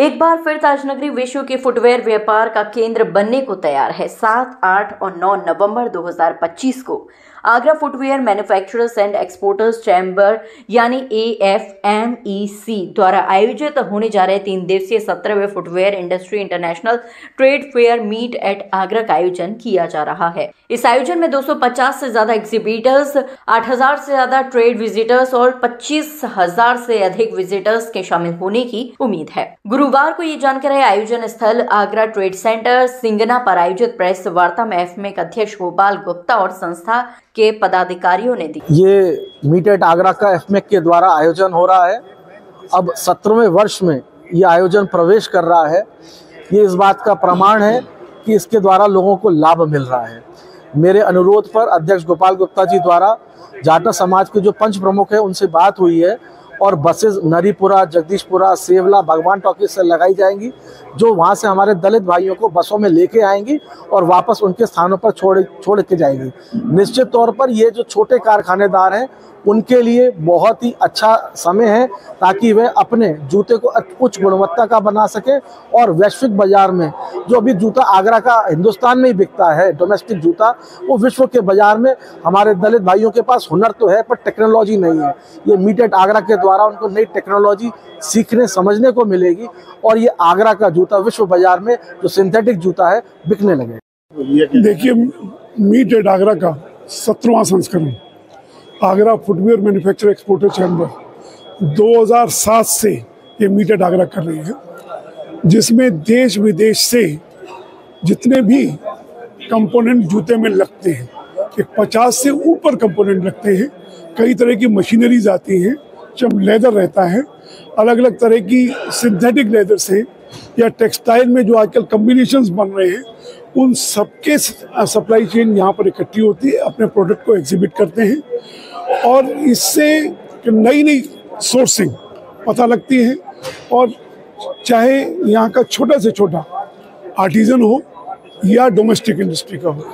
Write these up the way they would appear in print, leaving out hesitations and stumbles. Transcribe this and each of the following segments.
एक बार फिर ताजनगरी विश्व के फुटवेयर व्यापार का केंद्र बनने को तैयार है। 7, 8 और 9 नवंबर 2025 को Agra footwear manufacturers and exporters chamber यानी AFMEC द्वारा आयोजित होने जा रहे 3 दिवसीय 17वें footwear industry international trade fair meet at Agra का आयोजन किया जा रहा है। इस आयोजन में 250 से ज्यादा एग्जीबिटर्स, 8000 से ज्यादा ट्रेड विजिटर्स और 25,000 से अधिक विजिटर्स के शामिल होने की उम्मीद है। गुरुवार को ये जानकारी आयोजन स्थल आगरा ट्रेड सेंटर सिंगना पर आयोजित प्रेस वार्ता में एफमेक अध्यक्ष गोपाल गुप्ता और संस्था के पदाधिकारियों ने दी। ये मीट एट आगरा का एफमेक के द्वारा आयोजन हो रहा है। अब 17वें वर्ष में ये आयोजन प्रवेश कर रहा है। ये इस बात का प्रमाण है कि इसके द्वारा लोगों को लाभ मिल रहा है। मेरे अनुरोध पर अध्यक्ष गोपाल गुप्ता जी द्वारा जाटा समाज के जो पंच प्रमुख हैं उनसे बात हुई है और बसेस नरीपुरा, जगदीशपुरा, सेवला, भगवान टॉकीज से लगाई जाएंगी, जो वहां से हमारे दलित भाइयों को बसों में लेके आएंगी और वापस उनके स्थानों पर छोड़ के जाएंगी। निश्चित तौर पर ये जो छोटे कारखानेदार हैं उनके लिए बहुत ही अच्छा समय है ताकि वे अपने जूते को उच्च गुणवत्ता का बना सके और वैश्विक बाजार में जो अभी जूता आगरा का हिंदुस्तान में ही बिकता है, डोमेस्टिक जूता, वो विश्व के बाजार में हमारे दलित भाइयों के पास हुनर तो है पर टेक्नोलॉजी नहीं है। ये मीट एट आगरा के द्वारा उनको नई टेक्नोलॉजी सीखने समझने को मिलेगी और ये आगरा का जूता विश्व बाजार में जो सिंथेटिक जूता है बिकने लगे। देखिए, मीट एट आगरा का 17वां संस्करण Agra footwear manufacture exporter chamber 2007 से ये मीट एट आगरा कर रही है, जिसमें देश विदेश से जितने भी कंपोनेंट जूते में लगते हैं, एक 50 से ऊपर कंपोनेंट लगते हैं। कई तरह की मशीनरीज आती हैं, जब लेदर रहता है, अलग अलग तरह की सिंथेटिक लेदर से या टेक्सटाइल में जो आजकल कॉम्बिनेशंस बन रहे हैं, उन सबके सप्लाई चेन यहाँ पर इकट्ठी होती है, अपने प्रोडक्ट को एग्जिबिट करते हैं और इससे नई नई सोर्सिंग पता लगती है। और चाहे यहाँ का छोटा से छोटा आर्टिजन हो या डोमेस्टिक इंडस्ट्री का हो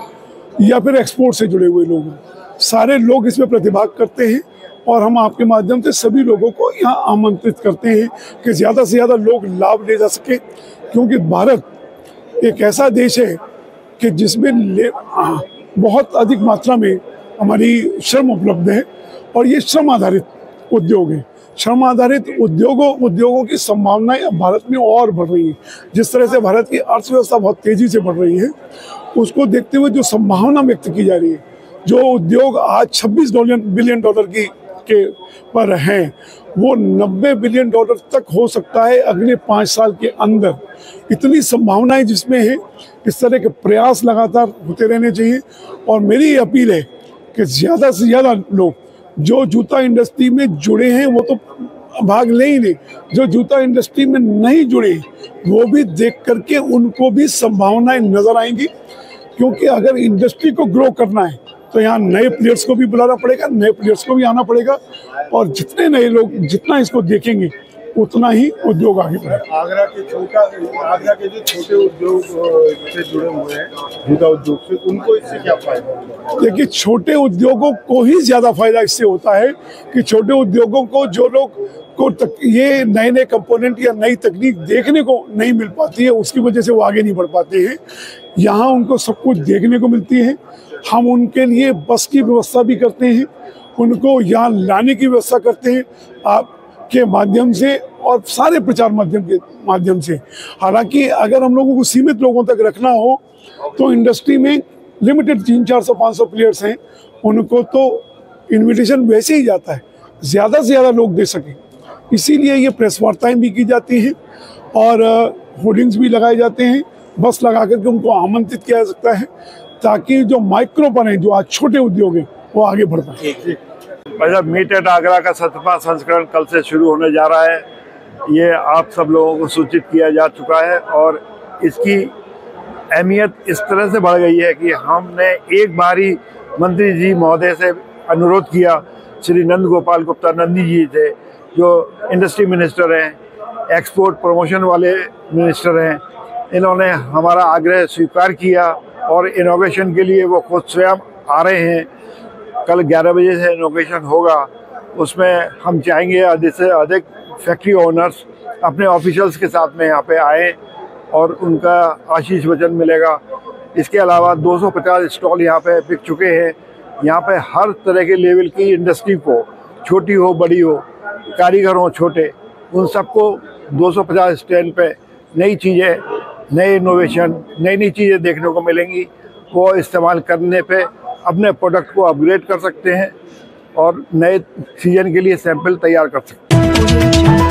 या फिर एक्सपोर्ट से जुड़े हुए लोग हों, सारे लोग इसमें प्रतिभाग करते हैं और हम आपके माध्यम से सभी लोगों को यहाँ आमंत्रित करते हैं कि ज़्यादा से ज़्यादा लोग लाभ ले जा सके, क्योंकि भारत एक ऐसा देश है कि जिसमें बहुत अधिक मात्रा में हमारी श्रम उपलब्ध है और ये श्रम आधारित उद्योग है। श्रम आधारित उद्योगों की संभावनाएं अब भारत में और बढ़ रही है। जिस तरह से भारत की अर्थव्यवस्था बहुत तेजी से बढ़ रही है, उसको देखते हुए जो संभावना व्यक्त की जा रही है, जो उद्योग आज 26 बिलियन डॉलर के पर हैं, वो 90 बिलियन डॉलर तक हो सकता है अगले 5 साल के अंदर। इतनी संभावनाएं जिसमें है, इस तरह के प्रयास लगातार होते रहने चाहिए। और मेरी ये अपील है कि ज़्यादा से ज़्यादा लोग जो जूता इंडस्ट्री में जुड़े हैं वो तो भाग ले ही नहीं, जो जूता इंडस्ट्री में नहीं जुड़े वो भी देख करके उनको भी संभावनाएं नजर आएंगी। क्योंकि अगर इंडस्ट्री को ग्रो करना है तो यहाँ नए प्लेयर्स को भी बुलाना पड़ेगा, नए प्लेयर्स को भी आना पड़ेगा और जितने नए लोग जितना इसको देखेंगे उतना ही उद्योग आगे बढ़ेगा। आगरा के जो छोटे उद्योग से जुड़े हुए हैं जूता उद्योग से, उनको इससे क्या फायदा? देखिए, छोटे उद्योगों को ही ज़्यादा फायदा इससे होता है कि छोटे उद्योगों को जो लोग को ये नए नए कंपोनेंट या नई तकनीक देखने को नहीं मिल पाती है, उसकी वजह से वो आगे नहीं बढ़ पाते हैं। यहाँ उनको सब कुछ देखने को मिलती है। हम उनके लिए बस की व्यवस्था भी करते हैं, उनको यहाँ लाने की व्यवस्था करते हैं आपके माध्यम से और सारे प्रचार माध्यम से। हालांकि अगर हम लोगों को सीमित लोगों तक रखना हो तो इंडस्ट्री में लिमिटेड 300-400-500 प्लेयर्स हैं, उनको तो इन्विटेशन वैसे ही जाता है, ज़्यादा से ज़्यादा लोग दे सकें। इसीलिए ये प्रेस वार्ताएँ भी की जाती हैं और होर्डिंग्स भी लगाए जाते हैं, बस लगा करके उनको आमंत्रित किया जा सकता है ताकि जो माइक्रोपन है, जो आज छोटे उद्योग हैं, वो आगे बढ़ पाए। मीट एट आगरा का 17वां संस्करण कल से शुरू होने जा रहा है। ये आप सब लोगों को सूचित किया जा चुका है और इसकी अहमियत इस तरह से बढ़ गई है कि हमने एक बार ही मंत्री जी महोदय से अनुरोध किया, श्री नंद गोपाल गुप्ता नंदी जी थे, जो इंडस्ट्री मिनिस्टर हैं, एक्सपोर्ट प्रमोशन वाले मिनिस्टर हैं, इन्होंने हमारा आग्रह स्वीकार किया और इनोवेशन के लिए वो खुद स्वयं आ रहे हैं। कल 11 बजे से इनोवेशन होगा, उसमें हम चाहेंगे अधिक से अधिक फैक्ट्री ओनर्स अपने ऑफिशियल्स के साथ में यहाँ पे आए और उनका आशीष वचन मिलेगा। इसके अलावा 250 स्टॉल यहाँ पे बिक चुके हैं। यहाँ पे हर तरह के लेवल की इंडस्ट्री को, छोटी हो बड़ी हो, कारीगर हो छोटे, उन सबको 250 स्टैंड पे नई चीज़ें, नए इनोवेशन, नई चीज़ें देखने को मिलेंगी। वो इस्तेमाल करने पे अपने प्रोडक्ट को अपग्रेड कर सकते हैं और नए सीजन के लिए सैंपल तैयार कर सकते हैं।